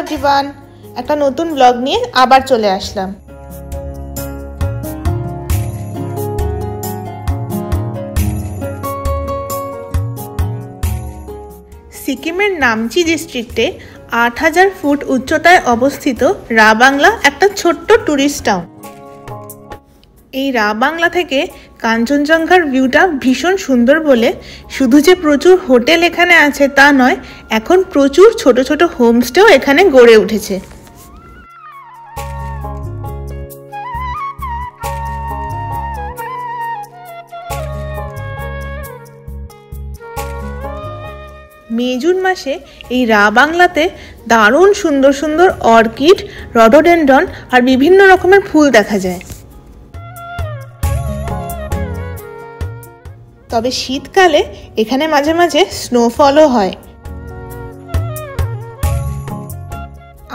Everyone, একটা নতুন blog নিয়ে আবার চলে আসলাম। সিকিমের নামচি ডিস্ট্রিক্টে ৮০০০ ফুট উচ্চতায় অবস্থিত রা বাংলা একটা ছোট্ট ট্যুরিস্ট টাউন। এই রা বাংলা থেকে কাঞ্চনজঙ্ঘার ভিউটা ভীষণ সুন্দর বলে শুধু যে প্রচুর হোটেল এখানে আছে তা নয়, এখন প্রচুর ছোট ছোট হোমস্টেও এখানে গড়ে উঠেছে। মে জুন মাসে এই রা বাংলাতে দারুণ সুন্দর সুন্দর অর্কিড, রডোডেন্ড্রন আর বিভিন্ন রকমের ফুল দেখা যায়। তবে শীতকালে এখানে মাঝে মাঝে স্নোফলও হয়।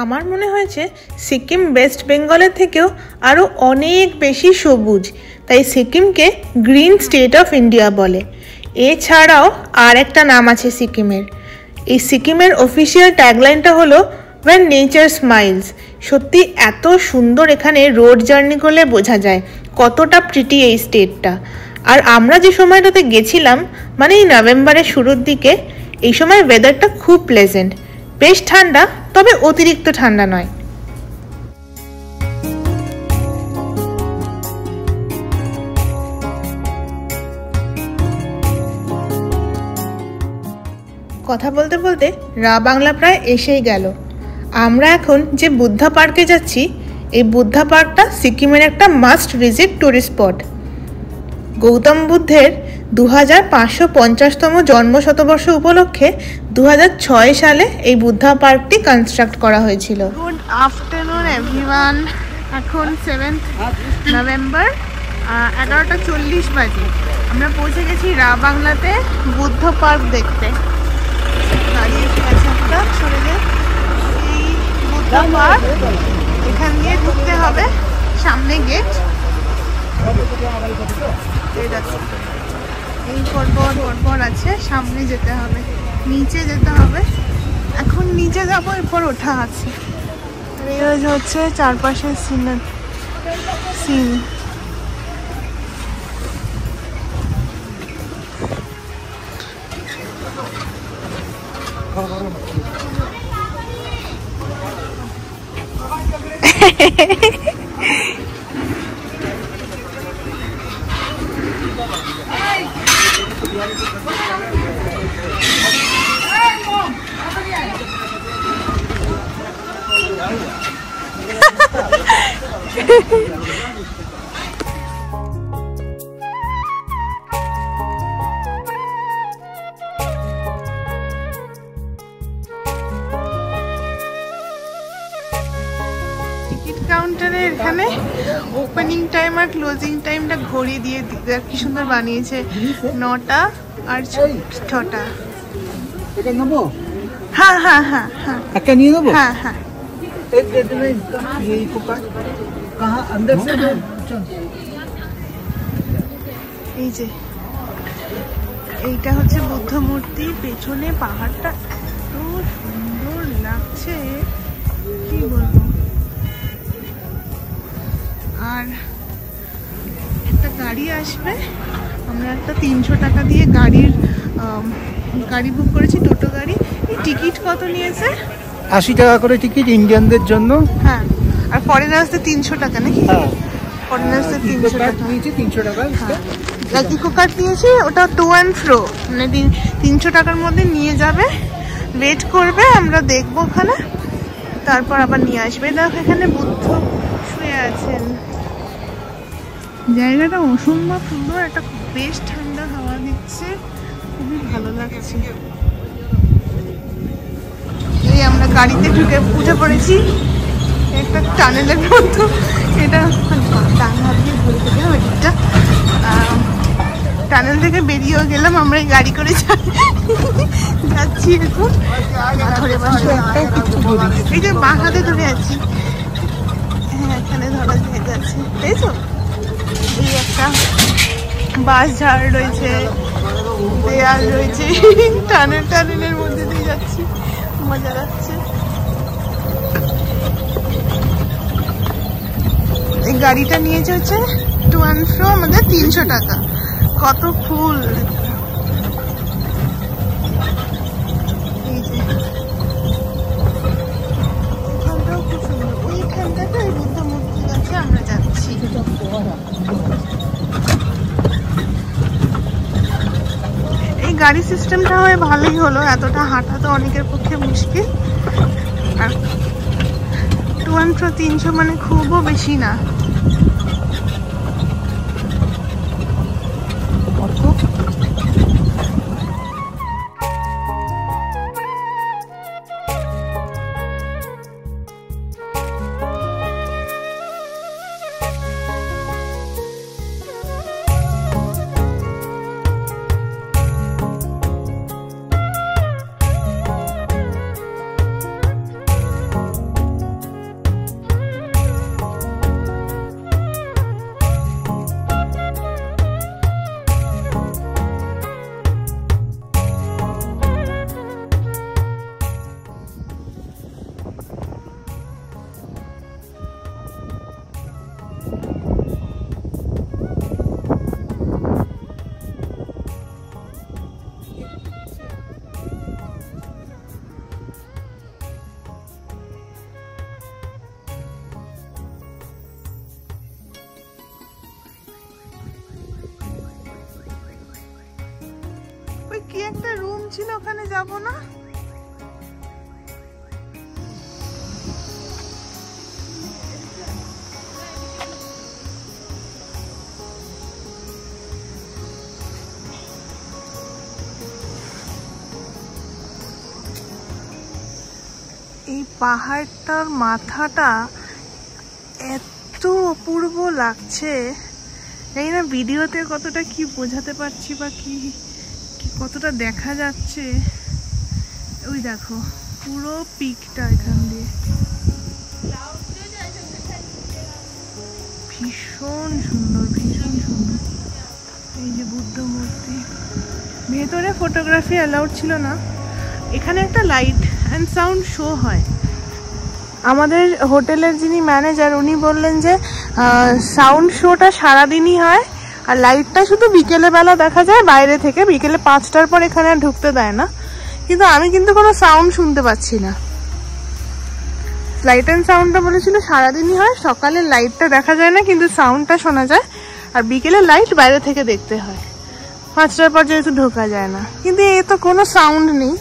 আমার মনে হয়েছে সিকিম ওয়েস্ট বেঙ্গলের থেকেও আরও অনেক বেশি সবুজ, তাই সিকিমকে গ্রিন স্টেট অফ ইন্ডিয়া বলে। এছাড়াও আর একটা নাম আছে সিকিমের। এই সিকিমের অফিসিয়াল ট্যাগলাইনটা হলো ওয়েন নেচার স্মাইলস। সত্যি এত সুন্দর, এখানে রোড জার্নি করলে বোঝা যায় কতটা প্রিটি এই স্টেটটা। আর আমরা যে সময়টাতে গেছিলাম, মানে এই নভেম্বরের শুরুর দিকে, এই সময় ওয়েদারটা খুব প্লেজেন্ট, বেশ ঠান্ডা, তবে অতিরিক্ত ঠান্ডা নয়। কথা বলতে বলতে রা বাংলা প্রায় এসেই গেল। আমরা এখন যে বুদ্ধা পার্কে যাচ্ছি, এই বুদ্ধা পার্কটা সিকিমের একটা must visit tourist spot. Gautam বুদ্ধের 2550তম জন্ম শতবর্ষ উপলক্ষে 2006 সালে এই বুদ্ধা পার্কটি কনস্ট্রাক্ট করা হয়েছিল। গুড আফটারনুন এভরিওয়ান, এখন 7 নভেম্বর 11:40 বাজে। আমরা পৌঁছে গেছি রা বাংলাতে বুদ্ধ পার্ক দেখতে। গাড়ি এসে গেছে একটা, সরে যায়। এই বুদ্ধ পার্ক, এখান দিয়ে ঢুকতে হবে, সামনে গেট। এই পরপর আছে, সামনে যেতে হবে, নিচে যেতে হবে। এখন নিচে যাবো, এরপর ওঠা আছে। এই হচ্ছে চারপাশের সিন। টিকিট কাউন্টারে এখানে ওপেনিং টাইম আর ক্লোজিং টাইমটা ঘড়ি দিয়ে কি সুন্দর বানিয়েছে, 9টা আর 6টা। হ্যাঁ হ্যাঁ হ্যাঁ হ্যাঁ, একটা নিয়ে নেবো। হ্যাঁ হ্যাঁ, এই যে এইটা হচ্ছে বুদ্ধ মূর্তি, পেছনে পাহাড়টা এত সুন্দর লাগছে কি বলবো। আর একটা গাড়ি আসবে, আমরা একটা 300 টাকা দিয়ে গাড়ি বুক করেছি, টোটো গাড়ি। এই টিকিট কত নিয়েছে? 80 টাকা করে টিকিট ইন্ডিয়ানদের জন্য। হ্যাঁ, আর ফরেনার্সদের 300 টাকা নাকি? ফরেনার্সদের 300 টাকা নিয়েছে, 300 টাকা। ইকো কার্ড নিয়েছি, ওটা টু অ্যান্ড ফ্রো, মানে 300 টাকার মধ্যে নিয়ে যাবে, ওয়েট করবে, আমরা দেখবো ওখানে, তারপর আবার নিয়ে আসবে। দেখো এখানে বুদ্ধ শুয়ে আছেন। জায়গাটা অসম্ভব সুন্দর, একটা বেশ ঠান্ডা হাওয়া দিচ্ছে, খুবই ভালো লাগছে। এই আমরা গাড়িতে উঠে পড়েছি, একটা টানেলের মতো। এটা টানেল থেকে বেরিয়েও গেলাম, আমরা এই গাড়ি করে যাচ্ছি এখন। এই যে বাঁ হাতে ধরে আছি, হ্যাঁ এখানে ধরা যাচ্ছে, তাই তো। এই একটা বাস ঝাড় রয়েছে, দেয়াল রয়েছে, টানেলের মধ্যে দিয়ে যাচ্ছি, মজা লাগছে। এই গাড়িটা নিয়েছে হচ্ছে টু অ্যান্ড ফ্রো আমাদের 300 টাকা। কত ফুল, এখানটাও খুব সুন্দর। ওইখানটাতে ওই বুদ্ধ মূর্তি আছে, আমরা যাচ্ছি। এই গাড়ি সিস্টেমটা হয়ে ভালোই হলো, এতটা হাঁটা তো অনেকের পক্ষে মুশকিল। আর টু অ্যান্ড ফ্রো 300 মানে খুবও বেশি না। কি একটা রুম ছিল, ওখানে যাব না? এই পাহাড়টার মাথাটা এত অপূর্ব লাগছে, জানি না ভিডিওতে কতটা কি বোঝাতে পারছি বা কি কতটা দেখা যাচ্ছে। ওই দেখো পুরো পিকটা এখান দিয়ে ভীষণ সুন্দর, ভীষণ সুন্দর। এই যে বুদ্ধ মূর্তি, ভেতরে ফটোগ্রাফি অ্যালাউড ছিল না। এখানে একটা লাইট অ্যান্ড সাউন্ড শো হয়। আমাদের হোটেলের যিনি ম্যানেজার উনি বললেন যে সাউন্ড শোটা সারাদিনই হয়, আর লাইটটা শুধু বিকেলে বেলা দেখা যায় বাইরে থেকে, বিকেলে 5টার পর এখানে আর ঢুকতে দেয় না। কিন্তু আমি কিন্তু কোনো সাউন্ড শুনতে পাচ্ছি না। লাইট অ্যান্ড সাউন্ডটা বলেছিল সারাদিনই হয়, সকালে লাইটটা দেখা যায় না কিন্তু সাউন্ডটা শোনা যায়, আর বিকেলে লাইট বাইরে থেকে দেখতে হয়। 5টার পর যেহেতু ঢোকা যায় না, কিন্তু এ তো কোনো সাউন্ড নেই।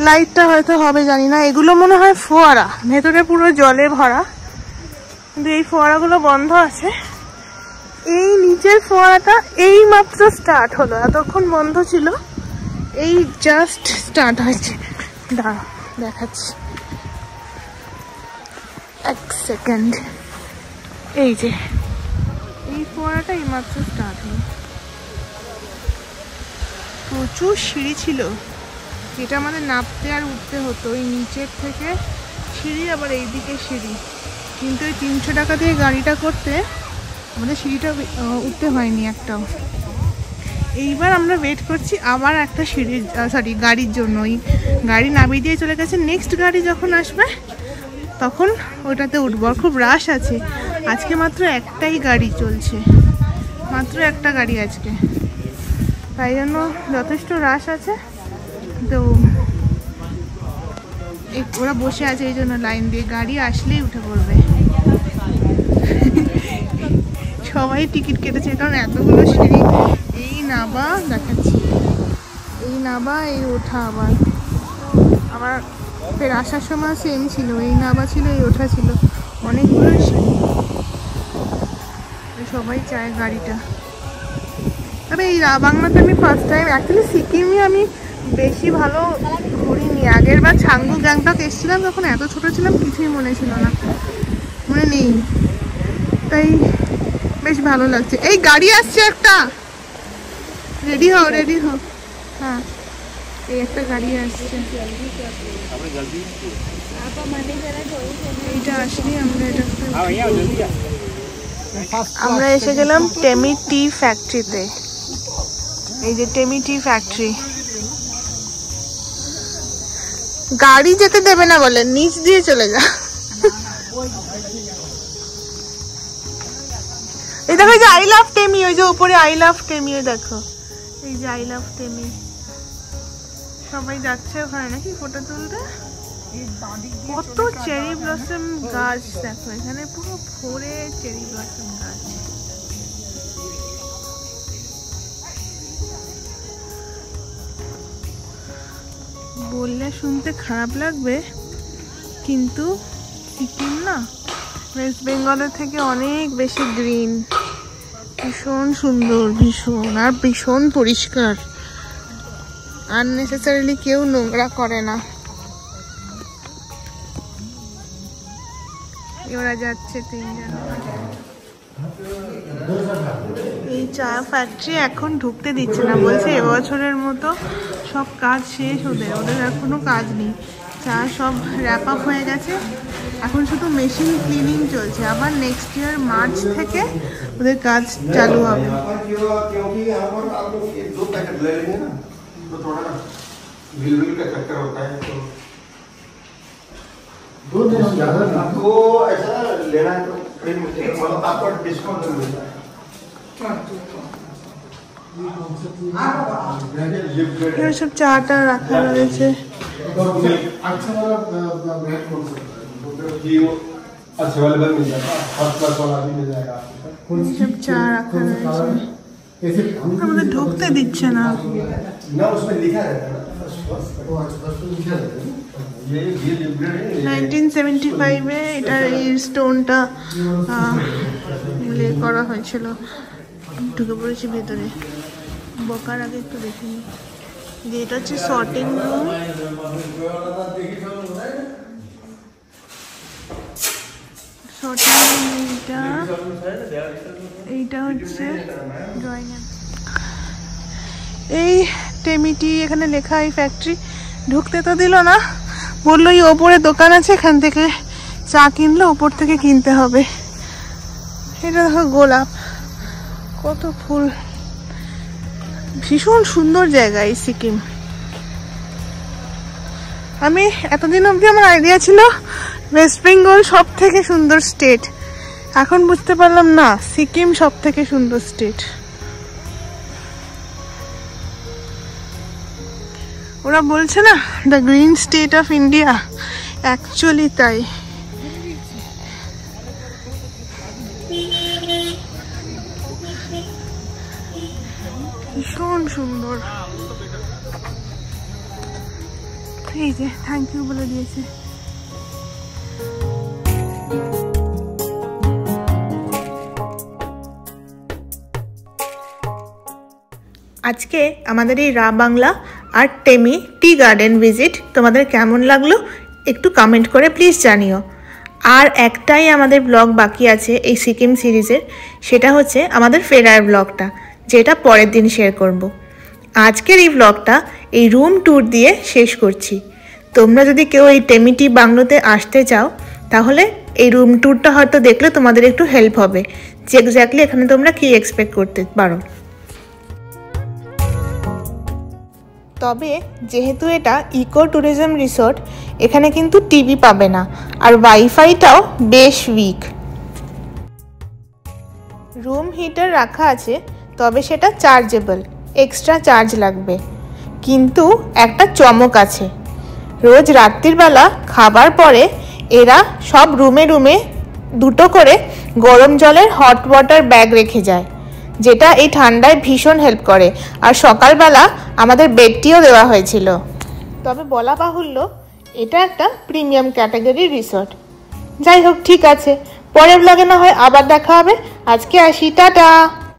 লাইটটা হয়তো হবে জানি না। এগুলো মনে হয় ফোয়ারা, ভেতরে পুরো জলে ভরা, কিন্তু এই ফোয়ারাগুলো বন্ধ আছে। এই নিচের ফোয়ারাটা এই মাত্র স্টার্ট হলো, এতক্ষণ বন্ধ ছিল, এই জাস্ট স্টার্ট হয়েছে। দাঁড়া দেখাচ্ছি, এক সেকেন্ড। এই যে এই ফোয়ারাটা এই মাত্র স্টার্ট হলো। প্রচুর সিঁড়ি ছিল, যেটা আমাদের নামতে আর উঠতে হতো। এই নিচের থেকে সিঁড়ি, আবার এইদিকে সিঁড়ি, কিন্তু ওই 300 টাকা দিয়ে গাড়িটা করতে আমাদের সিঁড়িটা উঠতে হয়নি একটাও। এইবার আমরা ওয়েট করছি আবার একটা গাড়ির জন্য। ওই গাড়ি নামিয়ে দিয়ে চলে গেছে, নেক্সট গাড়ি যখন আসবে তখন ওটাতে উঠবো। খুব রাশ আছে আজকে, মাত্র একটাই গাড়ি চলছে, মাত্র একটা গাড়ি আজকে, তাই জন্য যথেষ্ট রাশ আছে। তো ওরা বসে আছে এই জন্য লাইন দিয়ে, গাড়ি আসলেই উঠে পড়বে। সবাই টিকিট কেটেছে, কারণ এতগুলো সিঁড়ি, এই নাবা দেখাচ্ছি, এই নাবা এই ওঠা। আবার ফের আসার সময় সেম ছিল, এই নাবা ছিল এই ওঠা ছিল, অনেকগুলো সিঁড়ি। সবাই চায় গাড়িটা। তবে এই বাংলাতে আমি ফার্স্ট টাইম, অ্যাকচুয়ালি সিকিমে আমি বেশি ভালো ঘুরিনি। আগের বার ছাঙ্গু গ্যাংটক এসেছিলাম, তখন এত ছোট ছিলাম কিছুই মনে ছিল না, মনে নেই, তাই বেশ ভালো লাগছে। এই গাড়ি আসছে একটা, রেডি হও রেডি হও। হ্যাঁ এই একটা গাড়ি আসছে, এইটা আসলে আমরা এসে গেলাম টেমি টি ফ্যাক্টরিতে। এই যে টেমি টি ফ্যাক্টরি, গাড়ি যেতে দেবে না বলে নিচ দিয়ে চলে যা। এই দেখো, এই যে আই লাভ টেমি, ওই যে উপরে আই লাভ টেমি, দেখো এই যে আই লাভ টেমি। সবাই যাচ্ছে ওখানে নাকি ফটো তুলতে। কত চেরি ব্লসম গাছ দেখো, এখানে পুরো ভরে চেরি ব্লসম গাছ। বললে শুনতে খারাপ লাগবে, কিন্তু সিকিম না ওয়েস্ট বেঙ্গলের থেকে অনেক বেশি গ্রিন, ভীষণ সুন্দর, ভীষণ, আর ভীষণ পরিষ্কার। আননেসেসারিলি কেউ নোংরা করে না। এরা যাচ্ছে তিনজন। এই চা ফ্যাক্টরি এখন ঢুকতে দিচ্ছে না, বলছে এবছরের মতো সব কাজ শেষ, ওদের আর কোনো কাজ নেই। চা সব র্যাপ আপ হয়ে গেছে, এখন শুধু মেশিন ক্লিনিং চলছে। আবার নেক্সট ইয়ার মার্চ থেকে ওদের কাজ চালু হবে। সব চাটা রাখা রয়েছে। সব চা রাখা রয়েছে, আমাদের ঢুকতে দিচ্ছে না। 1975-এ এটার এই স্টোনটা লে করা হয়েছিল। ঢুকে পড়েছি ভেতরে, বকার আগে একটু দেখে নিই। যে এটা হচ্ছে সর্টিং রুম, এইটা হচ্ছে ড্রয়িং। এই টেমিটি এখানে লেখা, এই ফ্যাক্টরি। ঢুকতে তো দিল না, বললো এই ওপরে দোকান আছে, এখান থেকে চা কিনলে ওপর থেকে কিনতে হবে। এটা দেখো গোলাপ, কত ফুল, ভীষণ সুন্দর জায়গা এই সিকিম। আমি এতদিন অবধি আমার আইডিয়া ছিল ওয়েস্ট বেঙ্গল সব থেকে সুন্দর স্টেট, এখন বুঝতে পারলাম না, সিকিম সব থেকে সুন্দর স্টেট। ওরা বলছে না the green state of India, actually তাই। ভীষণ সুন্দর। এই যে থ্যাংক ইউ বলে দিয়েছে। আজকে আমাদের এই রা বাংলা আর টেমি টি গার্ডেন ভিজিট তোমাদের কেমন লাগলো একটু কমেন্ট করে প্লিজ জানিও। আর একটাই আমাদের ব্লগ বাকি আছে এই সিকিম সিরিজের, সেটা হচ্ছে আমাদের ফেরার ব্লগটা, যেটা পরের দিন শেয়ার করব। আজকের এই ব্লগটা এই রুম ট্যুর দিয়ে শেষ করছি। তোমরা যদি কেউ এই টেমি টি বাংলোতে আসতে চাও, তাহলে এই রুম ট্যুরটা হয়তো দেখলে তোমাদের একটু হেল্প হবে যে এক্স্যাক্টলি এখানে তোমরা কী এক্সপেক্ট করতে পারো। তবে যেহেতু এটা ইকো ট্যুরিজম রিসোর্ট, এখানে কিন্তু টিভি পাবে না, আর ওয়াইফাইটাও বেশ উইক। রুম হিটার রাখা আছে, তবে সেটা চার্জেবল, এক্সট্রা চার্জ লাগবে। কিন্তু একটা চমক আছে, রোজ রাত্রির বেলা খাবার পরে এরা সব রুমে রুমে দুটো করে গরম জলের হট ওয়াটার ব্যাগ রেখে যায়, যেটা এই ঠান্ডায় ভীষণ হেল্প করে। আর সকালবেলা আমাদের বেডটিও দেওয়া হয়েছিল। তবে বলা বাহুল্য এটা একটা প্রিমিয়াম ক্যাটাগরির রিসর্ট। যাই হোক, ঠিক আছে, পরের ব্লগে না হয় আবার দেখা হবে। আজকে আসি, টাটা।